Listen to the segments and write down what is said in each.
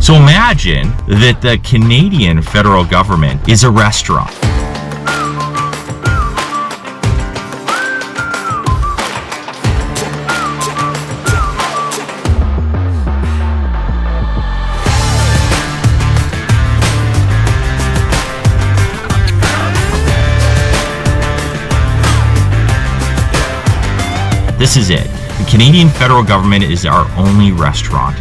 So imagine that the Canadian federal government is a restaurant. This is it. The Canadian federal government is our only restaurant.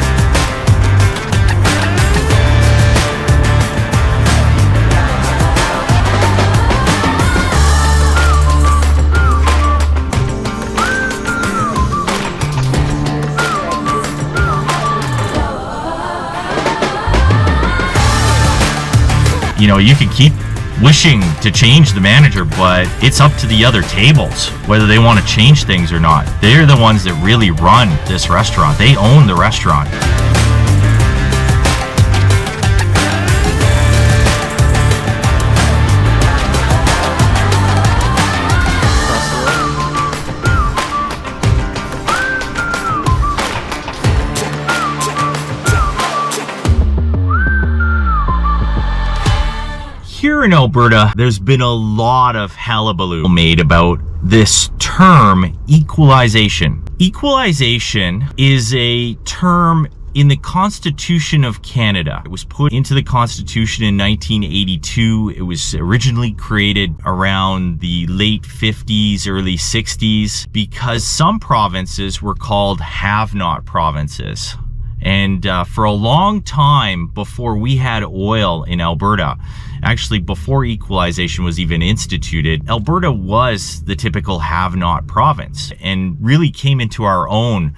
You know, you could keep wishing to change the manager, but it's up to the other tables whether they want to change things or not. They're the ones that really run this restaurant. They own the restaurant. Here in Alberta, there's been a lot of hullabaloo made about this term, equalization. Equalization is a term in the Constitution of Canada. It was put into the Constitution in 1982. It was originally created around the late 50s, early 60s, because some provinces were called have-not provinces. And for a long time before we had oil in Alberta, actually before equalization was even instituted, Alberta was the typical have-not province and really came into our own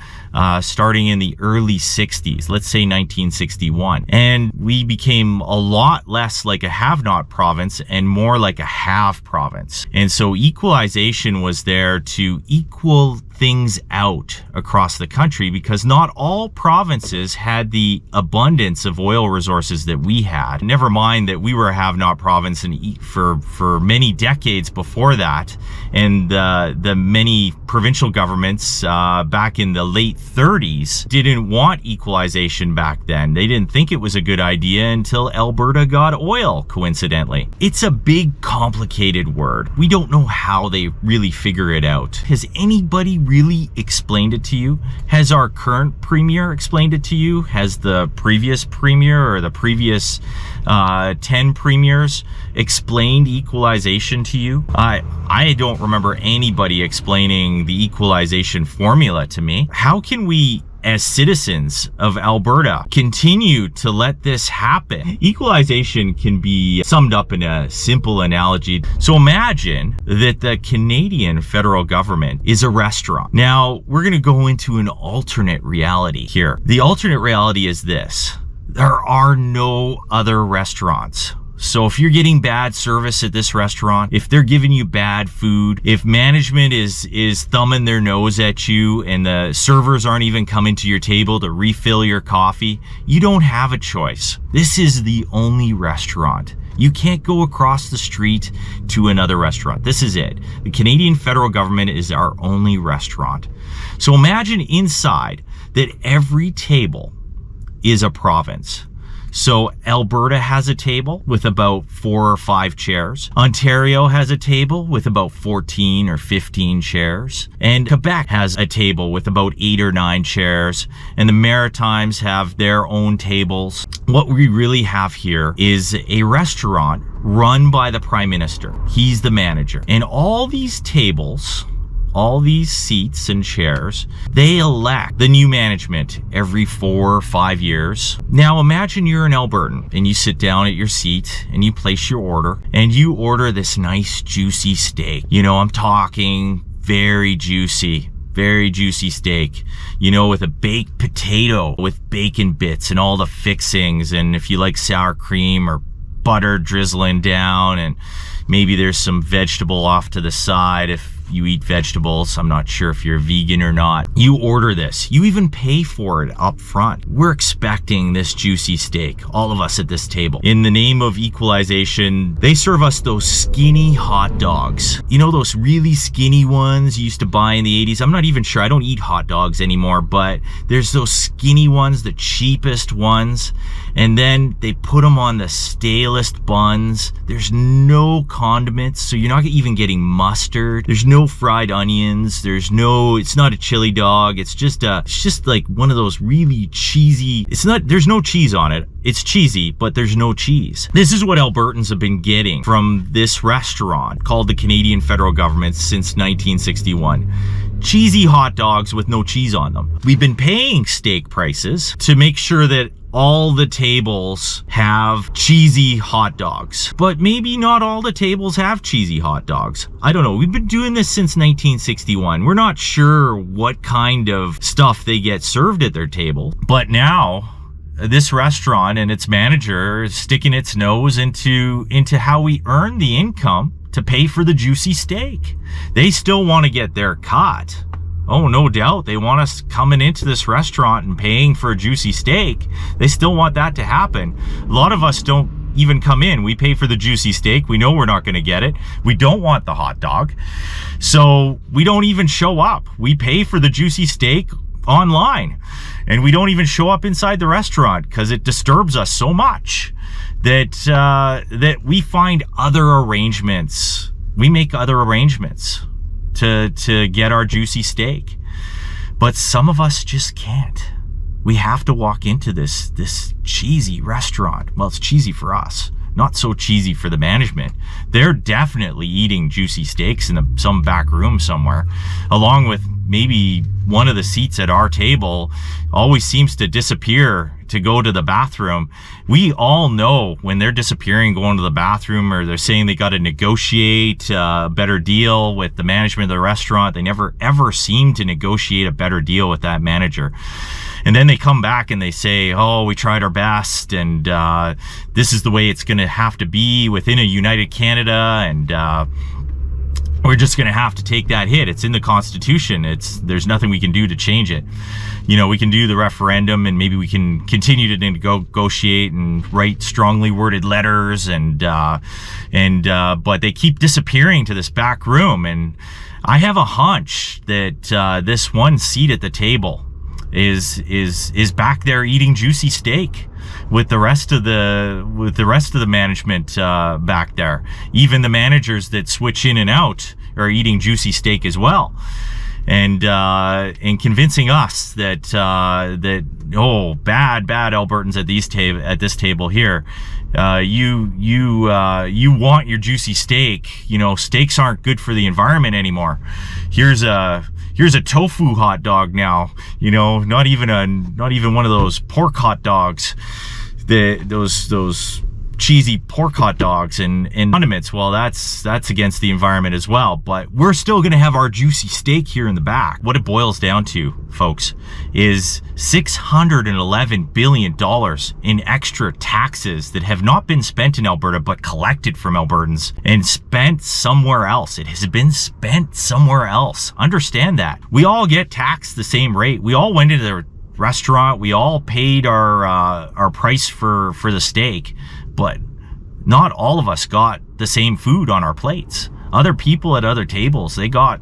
starting in the early 60s, let's say 1961. And we became a lot less like a have-not province and more like a have province. And so equalization was there to equal things out across the country, because not all provinces had the abundance of oil resources that we had. Never mind that we were a have-not province and for many decades before that, and the many provincial governments back in the late 30s didn't want equalization back then. They didn't think it was a good idea until Alberta got oil, coincidentally. It's a big, complicated word. We don't know how they really figure it out. Has anybody really explained it to you? Has our current premier explained it to you? Has the previous premier or the previous 10 premiers explained equalization to you? I don't remember anybody explaining the equalization formula to me. How can we, as citizens of Alberta, continue to let this happen? Equalization can be summed up in a simple analogy. So imagine that the Canadian federal government is a restaurant. Now, we're going to go into an alternate reality here. The alternate reality is this: there are no other restaurants. So if you're getting bad service at this restaurant, if they're giving you bad food, if management is thumbing their nose at you and the servers aren't even coming to your table to refill your coffee, you don't have a choice. This is the only restaurant. You can't go across the street to another restaurant. This is it. The Canadian federal government is our only restaurant. So imagine inside that every table is a province. So Alberta has a table with about 4 or 5 chairs. Ontario has a table with about 14 or 15 chairs. And Quebec has a table with about 8 or 9 chairs. And the Maritimes have their own tables. What we really have here is a restaurant run by the Prime Minister. He's the manager. And all these tables, all these seats and chairs, they elect the new management every 4 or 5 years. Now imagine you're an Albertan and you sit down at your seat and you place your order and you order this nice juicy steak. You know, I'm talking very juicy steak, you know, with a baked potato with bacon bits and all the fixings, and if you like sour cream or butter drizzling down, and maybe there's some vegetable off to the side if you eat vegetables. I'm not sure if you're vegan or not. You order this. You even pay for it up front. We're expecting this juicy steak, all of us at this table. In the name of equalization, they serve us those skinny hot dogs. You know, those really skinny ones you used to buy in the 80s? I'm not even sure. I don't eat hot dogs anymore, but there's those skinny ones, the cheapest ones. And then they put them on the stalest buns. There's no condiments, so you're not even getting mustard. There's no fried onions. It's not a chili dog. It's just like one of those really cheesy, there's no cheese on it. It's cheesy, but there's no cheese. This is what Albertans have been getting from this restaurant called the Canadian federal government since 1961. Cheesy hot dogs with no cheese on them. We've been paying steak prices to make sure that all the tables have cheesy hot dogs, but maybe not all the tables have cheesy hot dogs. I don't know. We've been doing this since 1961. We're not sure what kind of stuff they get served at their table, but now this restaurant and its manager is sticking its nose into how we earn the income to pay for the juicy steak. They still want to get their cut. Oh, no doubt. They want us coming into this restaurant and paying for a juicy steak. They still want that to happen. A lot of us don't even come in. We pay for the juicy steak. We know we're not going to get it. We don't want the hot dog. So we don't even show up. We pay for the juicy steak online. And we don't even show up inside the restaurant because it disturbs us so much that we find other arrangements. We make other arrangements to get our juicy steak. But some of us just can't. We have to walk into this cheesy restaurant. Well, it's cheesy for us, not so cheesy for the management. They're definitely eating juicy steaks in some back room somewhere, along with maybe one of the seats at our table always seems to disappear to go to the bathroom. We all know when they're disappearing, going to the bathroom, or they're saying they got to negotiate a better deal with the management of the restaurant. They never ever seem to negotiate a better deal with that manager. And then they come back and they say, oh, we tried our best, and this is the way it's going to have to be within a united Canada, and we're just going to have to take that hit. It's in the Constitution. There's nothing we can do to change it. You know, we can do the referendum, and maybe we can continue to negotiate and write strongly worded letters, but they keep disappearing to this back room. And I have a hunch that this one seat at the table is back there eating juicy steak with the rest of the management back there. Even the managers that switch in and out are eating juicy steak as well, and convincing us that bad Albertans at this table here, you want your juicy steak. You know, steaks aren't good for the environment anymore. Here's a tofu hot dog now. You know, not even one of those pork hot dogs. Those cheesy pork hot dogs and condiments. Well, that's against the environment as well, but we're still gonna have our juicy steak here in the back. What it boils down to, folks, is $611 billion in extra taxes that have not been spent in Alberta but collected from Albertans and spent somewhere else. It has been spent somewhere else. Understand that. We all get taxed the same rate. We all went into the restaurant, we all paid our price for the steak, but not all of us got the same food on our plates. Other people at other tables, they got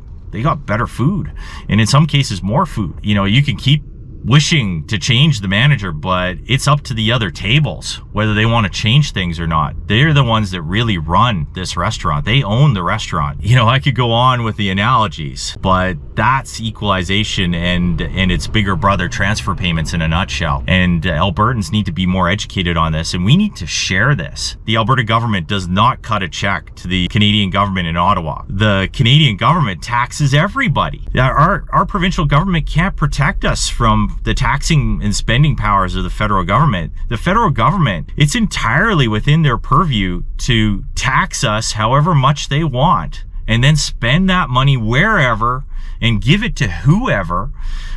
better food, and in some cases more food. You know, you can keep wishing to change the manager, but it's up to the other tables whether they want to change things or not. They're the ones that really run this restaurant. They own the restaurant. You know, I could go on with the analogies, but that's equalization and its bigger brother, transfer payments, in a nutshell. And Albertans need to be more educated on this, and we need to share this. The Alberta government does not cut a check to the Canadian government in Ottawa. The Canadian government taxes everybody. Our provincial government can't protect us from the taxing and spending powers of the federal government. The federal government, it's entirely within their purview to tax us however much they want, and then spend that money wherever and give it to whoever,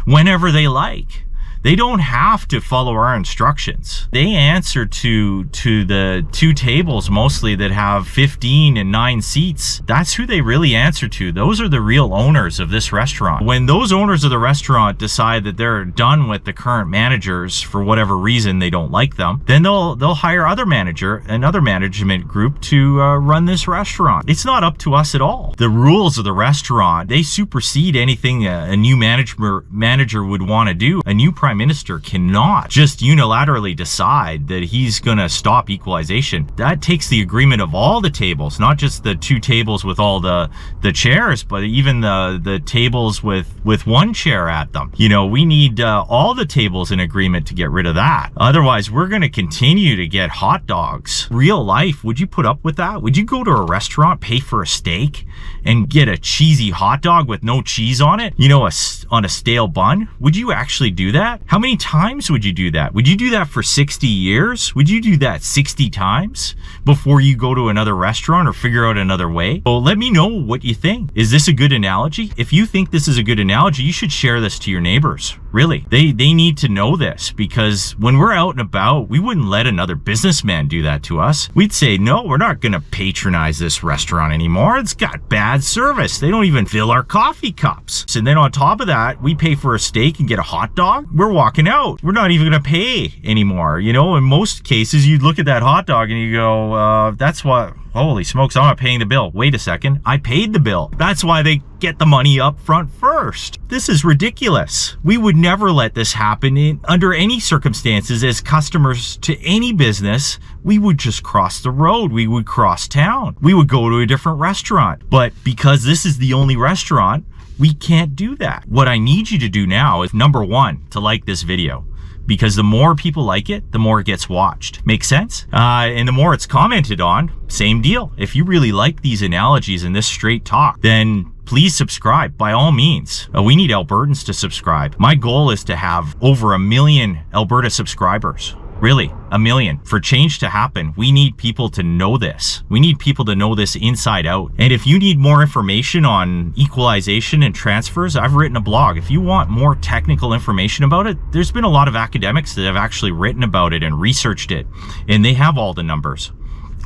whenever they like. They don't have to follow our instructions. They answer to the 2 tables mostly that have 15 and 9 seats. That's who they really answer to. Those are the real owners of this restaurant. When those owners of the restaurant decide that they're done with the current managers for whatever reason, they don't like them, then they'll hire another management group to run this restaurant. It's not up to us at all. The rules of the restaurant, they supersede anything a new manager would want to do. A new prime minister cannot just unilaterally decide that he's gonna stop equalization. That takes the agreement of all the tables, not just the 2 tables with all the chairs, but even the tables with 1 chair at them. You know, we need all the tables in agreement to get rid of that. Otherwise, we're gonna continue to get hot dogs. Real life, would you put up with that? Would you go to a restaurant, pay for a steak, and get a cheesy hot dog with no cheese on it? You know, on a stale bun? Would you actually do that? How many times would you do that? Would you do that for 60 years? Would you do that 60 times before you go to another restaurant or figure out another way? Well, let me know what you think. Is this a good analogy? If you think this is a good analogy, you should share this to your neighbors. Really, they need to know this, because when we're out and about, we wouldn't let another businessman do that to us. We'd say, no, we're not gonna patronize this restaurant anymore. It's got bad service. They don't even fill our coffee cups. And then on top of that, we pay for a steak and get a hot dog. We're walking out. We're not even gonna pay anymore. You know, in most cases, you'd look at that hot dog and you go, that's what, holy smokes, I'm not paying the bill. Wait a second, I paid the bill. That's why they get the money up front first. This is ridiculous. We would never let this happen under any circumstances. As customers to any business, we would just cross the road. We would cross town. We would go to a different restaurant. But because this is the only restaurant, we can't do that. What I need you to do now is, number 1, to like this video, because the more people like it, the more it gets watched. Make sense? And the more it's commented on, same deal. If you really like these analogies and this straight talk, then please subscribe by all means. We need Albertans to subscribe. My goal is to have over 1 million Alberta subscribers. Really, 1 million. For change to happen, we need people to know this. We need people to know this inside out. And if you need more information on equalization and transfers, I've written a blog. If you want more technical information about it, there's been a lot of academics that have actually written about it and researched it, and they have all the numbers.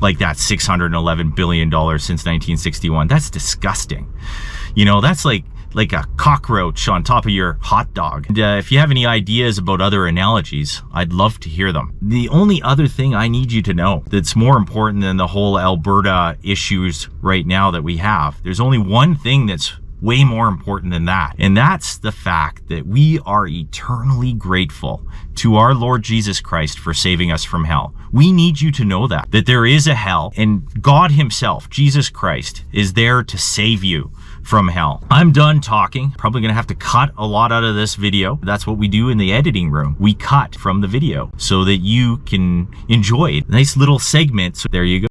Like that $611 billion since 1961. That's disgusting. You know, that's like a cockroach on top of your hot dog. And if you have any ideas about other analogies, I'd love to hear them. The only other thing I need you to know that's more important than the whole Alberta issues right now that we have, there's only one thing that's way more important than that. And that's the fact that we are eternally grateful to our Lord Jesus Christ for saving us from hell. We need you to know that there is a hell, and God himself, Jesus Christ, is there to save you from hell. I'm done talking. Probably gonna have to cut a lot out of this video. That's what we do in the editing room. We cut from the video so that you can enjoy it. Nice little segment. So there you go.